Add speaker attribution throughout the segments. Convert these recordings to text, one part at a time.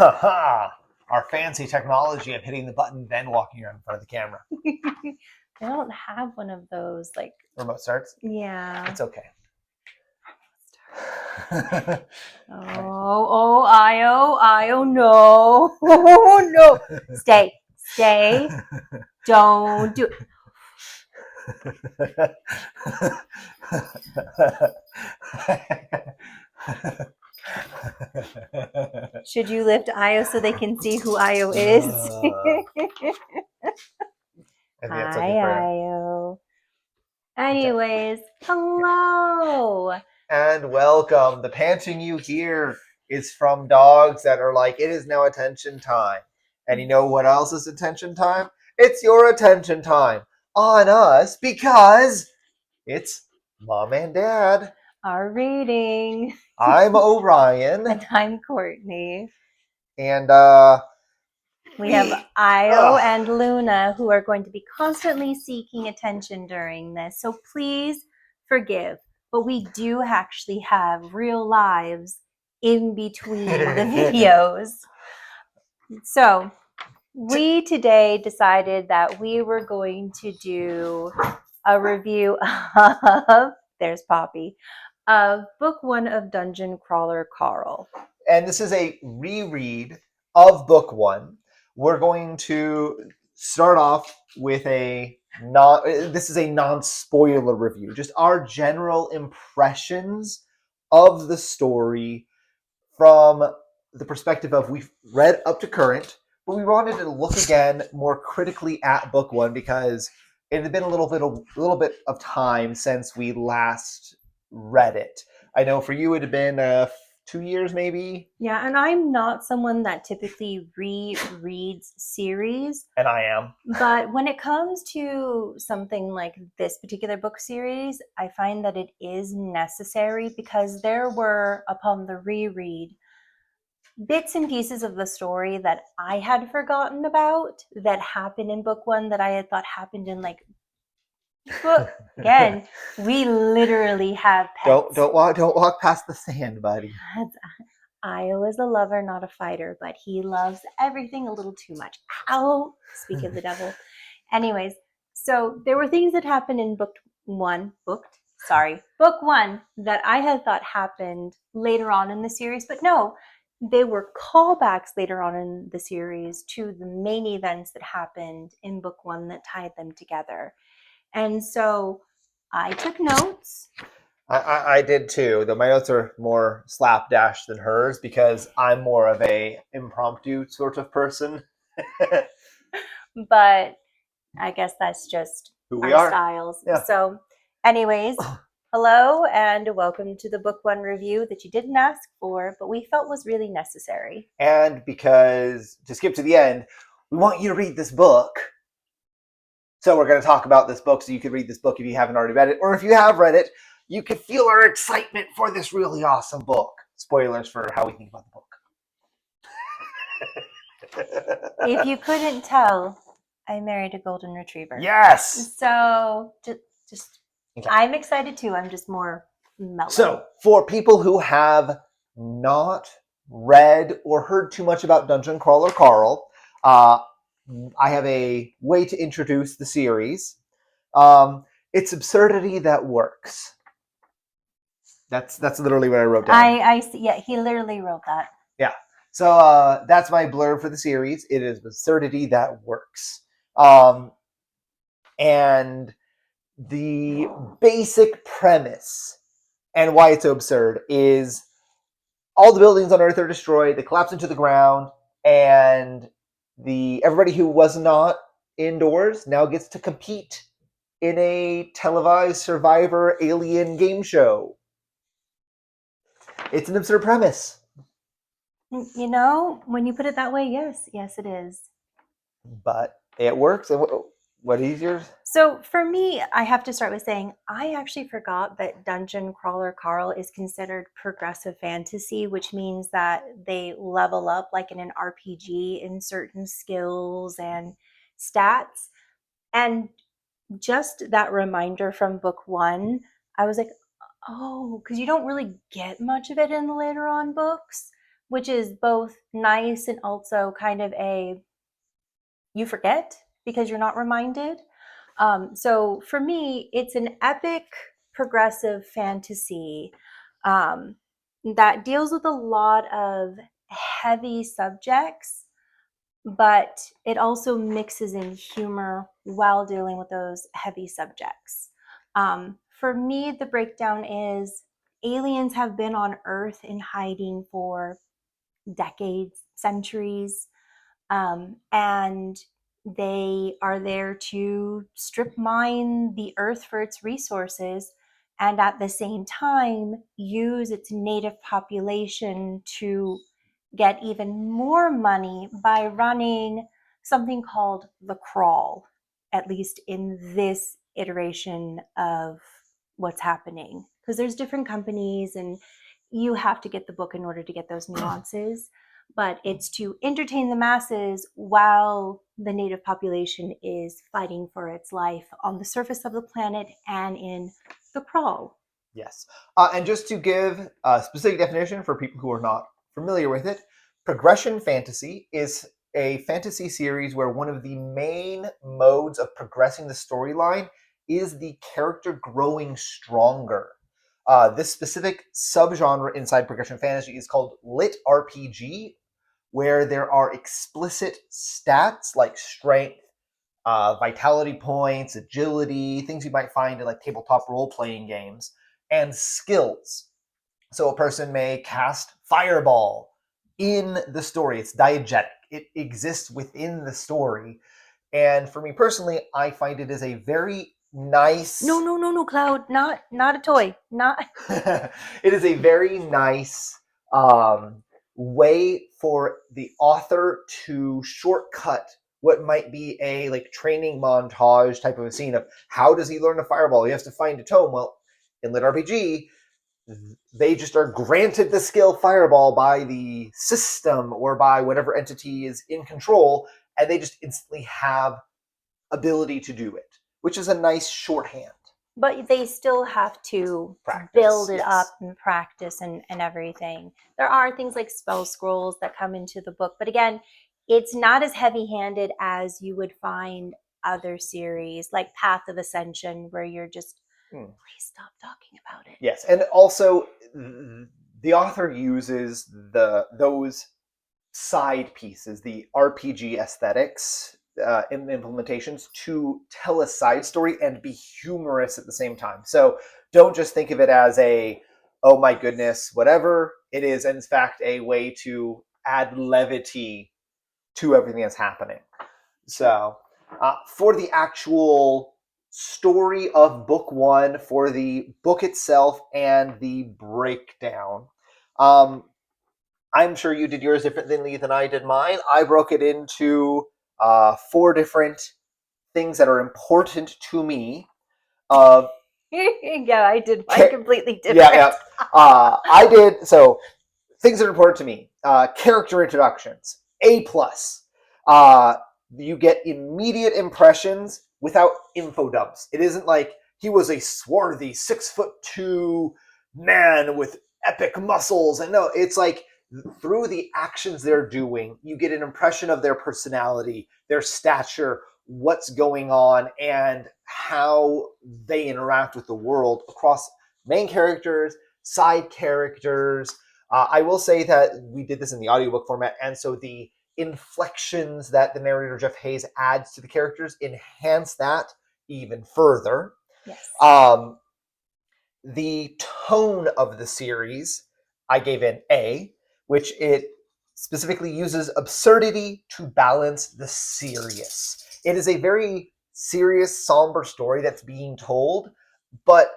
Speaker 1: Ha! Our fancy technology of hitting the button, then walking around in front of the camera.
Speaker 2: I don't have one of those. Like,
Speaker 1: Remote starts?
Speaker 2: yeah.
Speaker 1: It's okay.
Speaker 2: Io, no. No. Stay. Don't do it. Should you lift Io so they can see who Io is? Hi, Io. Anyways, hello.
Speaker 1: And welcome. The panting you hear is from dogs that are like, it is now attention time. And you know what else is attention time? It's your attention time on us because it's Mom and Dad.
Speaker 2: Our reading.
Speaker 1: I'm Orion.
Speaker 2: And I'm Courtney.
Speaker 1: And
Speaker 2: we have Io and Luna who are going to be constantly seeking attention during this. So please forgive. But we do actually have real lives in between the videos. So we today decided that we were going to do a review of, there's Poppy, of book 1 of Dungeon Crawler Carl.
Speaker 1: And this is a reread of book 1. We're going to start off with this is a non-spoiler review, just our general impressions of the story from the perspective of we've read up to current, but we wanted to look again more critically at book 1 because it had been a little bit of time since we last read it. I know for you it had been 2 years maybe.
Speaker 2: Yeah, and I'm not someone that typically rereads series.
Speaker 1: And I am.
Speaker 2: But when it comes to something like this particular book series, I find that it is necessary because there were, upon the reread, bits and pieces of the story that I had forgotten about that happened in book 1 that I had thought happened in book. Again, we literally have pets.
Speaker 1: Don't walk past the sand, buddy.
Speaker 2: Io is a lover, not a fighter, but he loves everything a little too much. Ow! Speak of the devil. Anyways, so there were things that happened in book 1 that I had thought happened later on in the series, but no, they were callbacks later on in the series to the main events that happened in book 1 that tied them together. And so I took notes.
Speaker 1: I did too, though my notes are more slapdash than hers because I'm more of a impromptu sort of person.
Speaker 2: But I guess that's just
Speaker 1: who we
Speaker 2: our
Speaker 1: are.
Speaker 2: styles.
Speaker 1: Yeah.
Speaker 2: So anyways, hello and welcome to the book 1 review that you didn't ask for, but we felt was really necessary.
Speaker 1: And because, to skip to the end, we want you to read this book. So we're going to talk about this book so you can read this book if you haven't already read it. Or if you have read it, you can feel our excitement for this really awesome book. Spoilers for how we think about
Speaker 2: the book. If you couldn't tell, I married a golden retriever.
Speaker 1: Yes!
Speaker 2: So just okay. I'm excited too. I'm just more mellow.
Speaker 1: So for people who have not read or heard too much about Dungeon Crawler Carl, I have a way to introduce the series. It's absurdity that works. That's literally what I wrote down.
Speaker 2: I see. Yeah, he literally wrote that.
Speaker 1: Yeah. So that's my blurb for the series. It is absurdity that works. And the basic premise and why it's so absurd is all the buildings on Earth are destroyed. They collapse into the ground, and everybody who was not indoors now gets to compete in a televised Survivor alien game show. It's an absurd premise.
Speaker 2: You know, when you put it that way, yes, it is.
Speaker 1: But it works. And what is yours?
Speaker 2: So for me, I have to start with saying I actually forgot that Dungeon Crawler Carl is considered progressive fantasy, which means that they level up like in an RPG in certain skills and stats. And just that reminder from book 1, I was like, oh, because you don't really get much of it in the later on books. which is both nice and also kind of you forget because you're not reminded. So for me, it's an epic progressive fantasy that deals with a lot of heavy subjects, but it also mixes in humor while dealing with those heavy subjects. For me, the breakdown is aliens have been on Earth in hiding for decades, centuries, and they are there to strip mine the Earth for its resources and at the same time use its native population to get even more money by running something called the crawl, at least in this iteration of what's happening. Because there's different companies and you have to get the book in order to get those nuances. But it's to entertain the masses while the native population is fighting for its life on the surface of the planet and in the crawl.
Speaker 1: Yes. And just to give a specific definition for people who are not familiar with it, progression fantasy is a fantasy series where one of the main modes of progressing the storyline is the character growing stronger. This specific subgenre inside progression fantasy is called lit RPG, where there are explicit stats like strength, vitality points, agility, things you might find in like tabletop role-playing games, and skills. So a person may cast Fireball in the story. It's diegetic. It exists within the story. And for me personally, I find it is a very nice...
Speaker 2: No, Cloud. Not a toy. Not...
Speaker 1: It is a very nice way for the author to shortcut what might be a like training montage type of a scene of how does he learn a Fireball? He has to find a tome. Well, in Lit RPG, they just are granted the skill Fireball by the system or by whatever entity is in control, and they just instantly have ability to do it, which is a nice shorthand.
Speaker 2: But they still have to build it up and practice and everything. There are things like spell scrolls that come into the book, but again, it's not as heavy-handed as you would find other series like Path of Ascension, where you're just, please stop talking about it.
Speaker 1: Yes, and also the author uses those side pieces, the RPG aesthetics in the implementations, to tell a side story and be humorous at the same time. So don't just think of it as a, oh my goodness, whatever. It is, in fact, a way to add levity to everything that's happening. So for the actual story of book one, for the book itself and the breakdown, I'm sure you did yours differently than I did mine. I broke it into 4 different things that are important to me.
Speaker 2: Yeah, I did mine completely different.
Speaker 1: Yeah. I did. So things that are important to me. Character introductions, A+. You get immediate impressions without info dumps. It isn't like he was a swarthy 6'2" man with epic muscles. And no, it's like through the actions they're doing, you get an impression of their personality, their stature, what's going on, and how they interact with the world across main characters, side characters. I will say that we did this in the audiobook format, and so the inflections that the narrator Jeff Hayes adds to the characters enhance that even further.
Speaker 2: Yes.
Speaker 1: The tone of the series, I gave an A, which it specifically uses absurdity to balance the serious. It is a very serious, somber story that's being told, but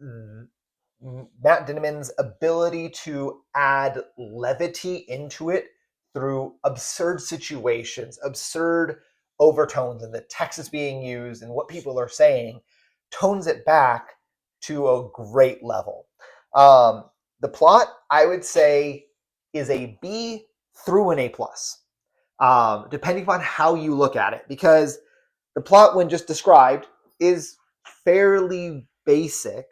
Speaker 1: Matt Dinniman's ability to add levity into it through absurd situations, absurd overtones, and the text that's being used and what people are saying tones it back to a great level. The plot, I would say, is a B through an A+, depending upon how you look at it, because the plot, when just described, is fairly basic,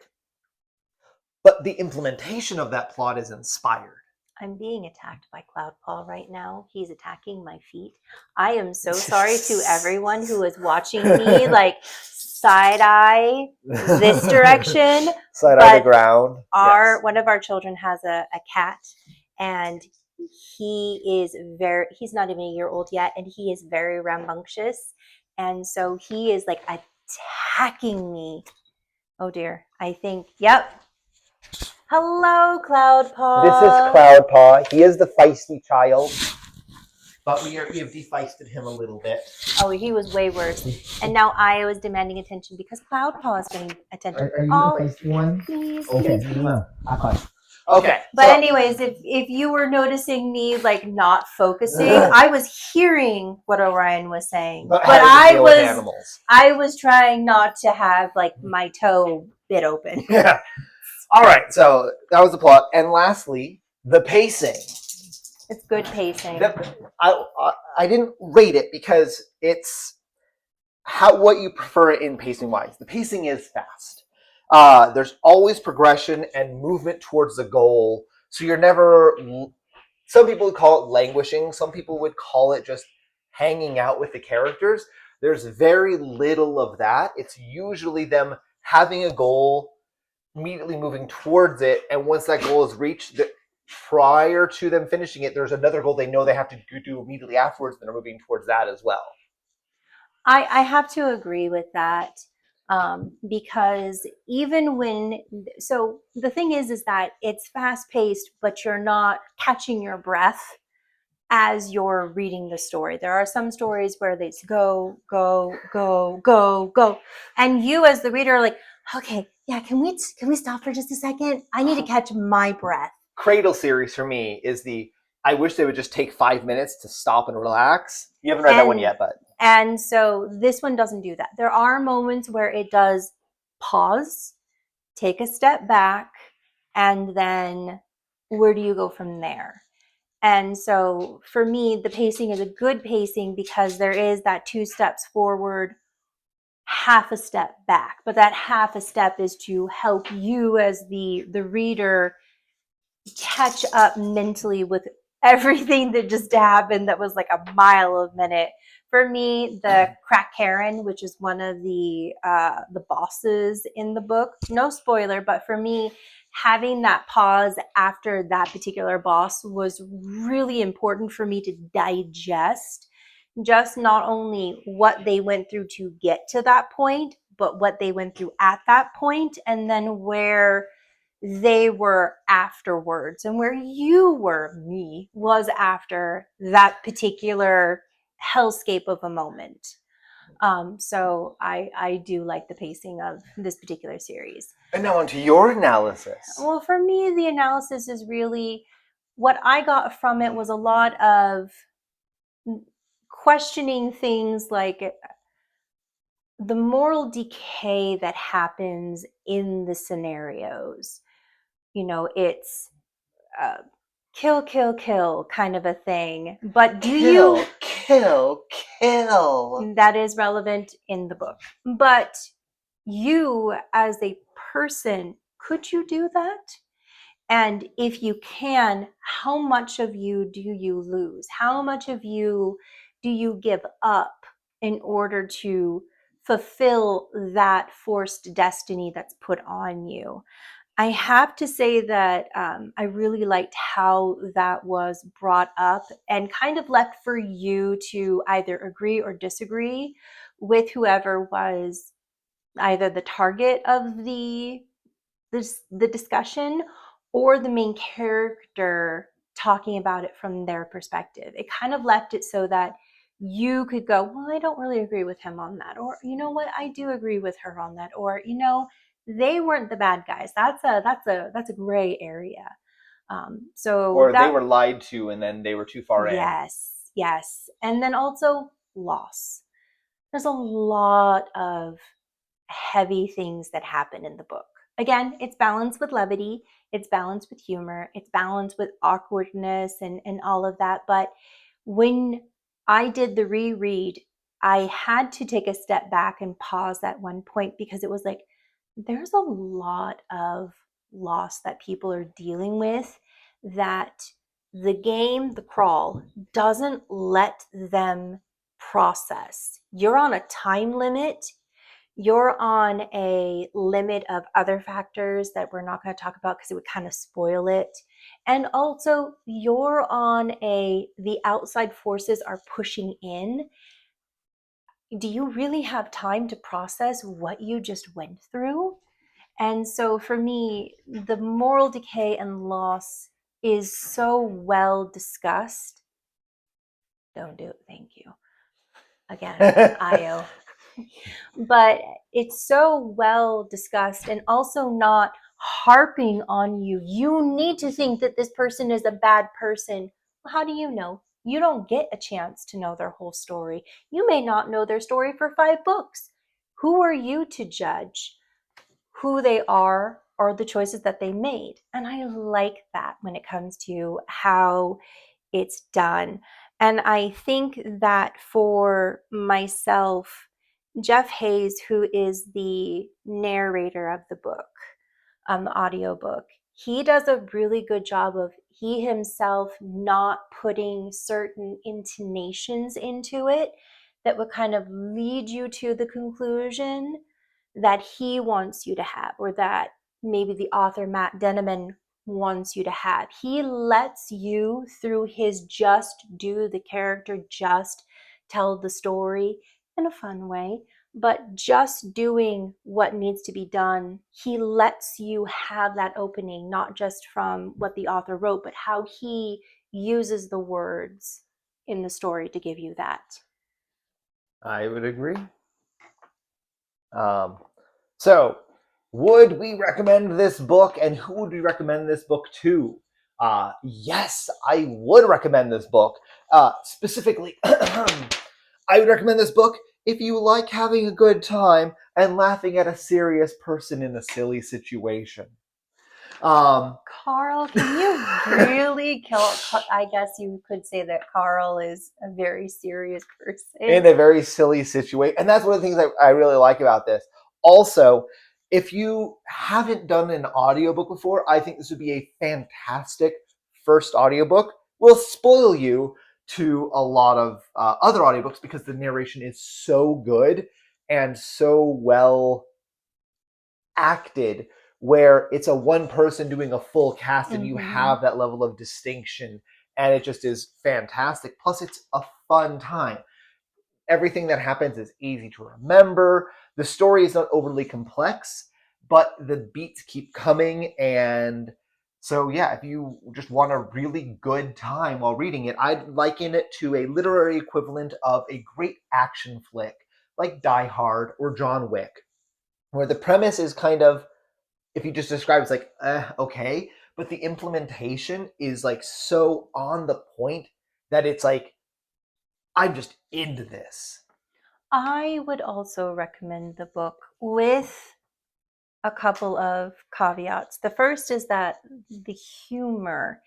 Speaker 1: but the implementation of that plot is inspired.
Speaker 2: I'm being attacked by Cloud Paw right now. He's attacking my feet. I am so sorry to everyone who is watching me like side eye this direction.
Speaker 1: Side eye
Speaker 2: But
Speaker 1: the ground. Yes.
Speaker 2: one of our children has a cat, and he's not even a year old yet, and he is very rambunctious, and so he is like attacking me. Oh dear. I think, yep. Hello, Cloud Paw.
Speaker 1: This is Cloud Paw. He is the feisty child, but we have defeisted him a little bit.
Speaker 2: Oh, he was way worse. And now I was demanding attention because Cloud Paw is getting attention.
Speaker 3: Are you the feisty one?
Speaker 2: Please,
Speaker 3: Okay,
Speaker 2: please.
Speaker 1: Okay.
Speaker 2: But
Speaker 1: so,
Speaker 2: anyways, if you were noticing me like not focusing, I was hearing what Orion was saying, but I was trying not to have like my toe bit open.
Speaker 1: Yeah. All right. So that was the plot, and lastly, the pacing.
Speaker 2: It's good pacing.
Speaker 1: I didn't rate it because it's what you prefer it in pacing wise. The pacing is fast. There's always progression and movement towards the goal. So you're never. Some people would call it languishing. Some people would call it just hanging out with the characters. There's very little of that. It's usually them having a goal, immediately moving towards it, and once that goal is reached, prior to them finishing it, there's another goal they know they have to do immediately afterwards, and they're moving towards that as well.
Speaker 2: I have to agree with that, because even so the thing is that it's fast paced, but you're not catching your breath as you're reading the story. There are some stories where they go, go, go, go, go. And you as the reader are like, okay, yeah, can we stop for just a second? I need to catch my breath.
Speaker 1: Cradle series for me is I wish they would just take 5 minutes to stop and relax. You haven't read that one yet, but.
Speaker 2: And so this one doesn't do that. There are moments where it does pause, take a step back, and then where do you go from there? And so for me, the pacing is a good pacing because there is that 2 steps forward, half a step back. But that half a step is to help you as the reader catch up mentally with everything that just happened that was like a mile a minute. For me, the Crack Karen, which is one of the bosses in the book, no spoiler, but for me, having that pause after that particular boss was really important for me to digest just not only what they went through to get to that point, but what they went through at that point, and then where they were afterwards and where you were, me, was after that particular hellscape of a moment. So I do like the pacing of this particular series.
Speaker 1: And now onto your analysis.
Speaker 2: Well, for me, the analysis is really what I got from it was a lot of questioning things like the moral decay that happens in the scenarios. You know, it's kill, kill, kill kind of a thing. But
Speaker 1: kill?
Speaker 2: That is relevant in the book. But you, as a person, could you do that? And if you can, how much of you do you lose? How much of you do you give up in order to fulfill that forced destiny that's put on you? I have to say that I really liked how that was brought up and kind of left for you to either agree or disagree with whoever was either the target of the discussion or the main character talking about it from their perspective. It kind of left it so that you could go, well, I don't really agree with him on that. Or, you know what, I do agree with her on that. Or, you know, they weren't the bad guys. That's a gray area. Or
Speaker 1: they were lied to and then they were too far in.
Speaker 2: Yes. And then also loss. There's a lot of heavy things that happen in the book. Again, it's balanced with levity, it's balanced with humor, it's balanced with awkwardness and all of that. But when I did the reread, I had to take a step back and pause at one point because it was like, there's a lot of loss that people are dealing with that the game, the crawl, doesn't let them process. You're on a time limit. You're on a limit of other factors that we're not going to talk about because it would kind of spoil it. And also, you're on the outside forces are pushing in. Do you really have time to process what you just went through? And so for me, the moral decay and loss is so well discussed. Don't do it. Thank you. Again, Io. But it's so well discussed and also not harping on you. You need to think that this person is a bad person. How do you know? You don't get a chance to know their whole story. You may not know their story for 5 books. Who are you to judge who they are or the choices that they made? And I like that when it comes to how it's done. And I think that for myself, Jeff Hayes, who is the narrator of the book, the audiobook, he does a really good job of he himself not putting certain intonations into it that would kind of lead you to the conclusion that he wants you to have, or that maybe the author Matt Denneman wants you to have. He lets you, through his just do the character, just tell the story in a fun way, but just doing what needs to be done. He lets you have that opening, not just from what the author wrote, but how he uses the words in the story to give you that.
Speaker 1: I would agree. So, would we recommend this book, and who would we recommend this book to? Yes, I would recommend this book. Specifically, I would recommend this book if you like having a good time and laughing at a serious person in a silly situation.
Speaker 2: Carl, can you really kill? I guess you could say that Carl is a very serious person.
Speaker 1: In a very silly situation. And that's one of the things I really like about this. Also, if you haven't done an audiobook before, I think this would be a fantastic first audiobook. We'll spoil you to a lot of other audiobooks because the narration is so good and so well acted, where it's a one person doing a full cast and you have that level of distinction, and it just is fantastic. Plus, it's a fun time. Everything that happens is easy to remember. The story is not overly complex, but the beats keep coming. And so, yeah, if you just want a really good time while reading it, I'd liken it to a literary equivalent of a great action flick like Die Hard or John Wick, where the premise is kind of, if you just describe it's like, okay, but the implementation is like so on the point that it's like, I'm just into this.
Speaker 2: I would also recommend the book with a couple of caveats. The first is that the humor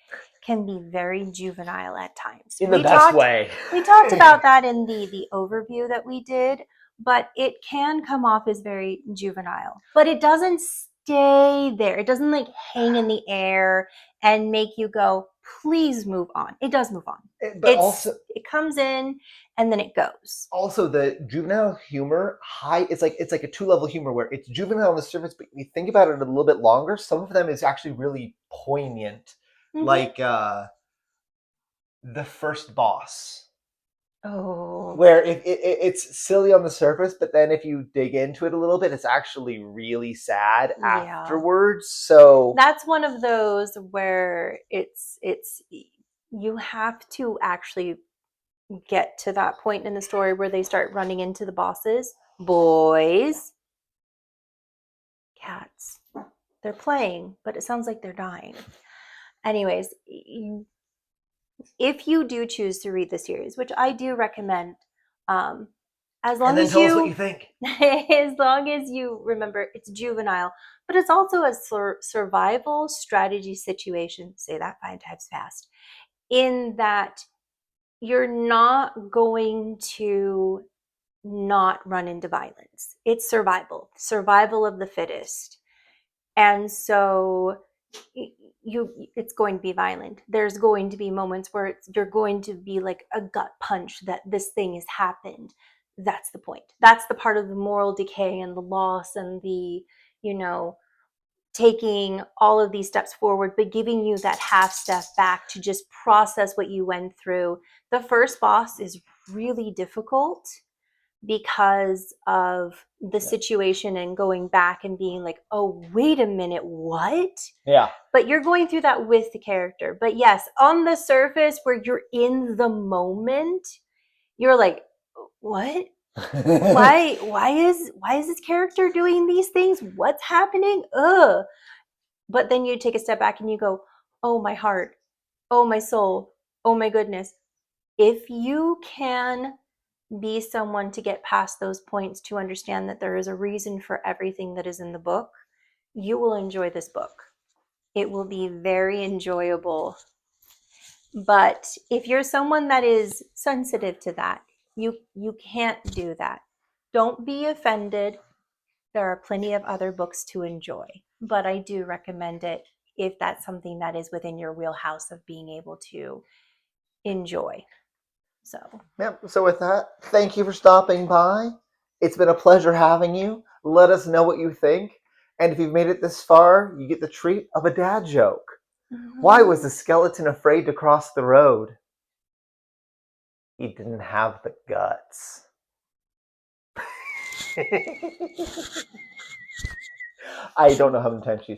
Speaker 2: can be very juvenile at times.
Speaker 1: In the best way.
Speaker 2: We talked about that in the overview that we did, but it can come off as very juvenile. But it doesn't stay there. It doesn't like hang in the air and make you go, please move on. It does move on.
Speaker 1: But also,
Speaker 2: it comes in and then it goes.
Speaker 1: Also, the juvenile humor, it's like a 2-level humor where it's juvenile on the surface, but you think about it a little bit longer, some of them is actually really poignant. Like The First Boss.
Speaker 2: Oh.
Speaker 1: Where it's silly on the surface, but then if you dig into it a little bit, it's actually really sad afterwards. So
Speaker 2: that's one of those where it's you have to actually get to that point in the story where they start running into the bosses. Boys, cats, they're playing, but it sounds like they're dying. Anyways, if you do choose to read the series, which I do recommend, as long as
Speaker 1: tell us what you think.
Speaker 2: As long as you remember it's juvenile, but it's also a survival strategy situation. Say that 5 times fast. In that you're not going to not run into violence. It's survival of the fittest. And so it's going to be violent. There's going to be moments where you're going to be like a gut punch that this thing has happened. That's the point. That's the part of the moral decay and the loss and the, you know, taking all of these steps forward, but giving you that half step back to just process what you went through. The first boss is really difficult because of the situation and going back and being like, oh, wait a minute, what?
Speaker 1: Yeah.
Speaker 2: But you're going through that with the character. But yes, on the surface where you're in the moment, you're like, what? Why is this character doing these things? What's happening? Ugh. But then you take a step back and you go, oh, my heart, oh, my soul, oh, my goodness. If you can be someone to get past those points to understand that there is a reason for everything that is in the book, you will enjoy this book. It will be very enjoyable. But if you're someone that is sensitive to that, you can't do that. Don't be offended. There are plenty of other books to enjoy, but I do recommend it if that's something that is within your wheelhouse of being able to enjoy. So,
Speaker 1: Yep. So with that, thank you for stopping by. It's been a pleasure having you. Let us know what you think. And if you've made it this far, you get the treat of a dad joke. Why was the skeleton afraid to cross the road? He didn't have the guts. I don't know how many times she's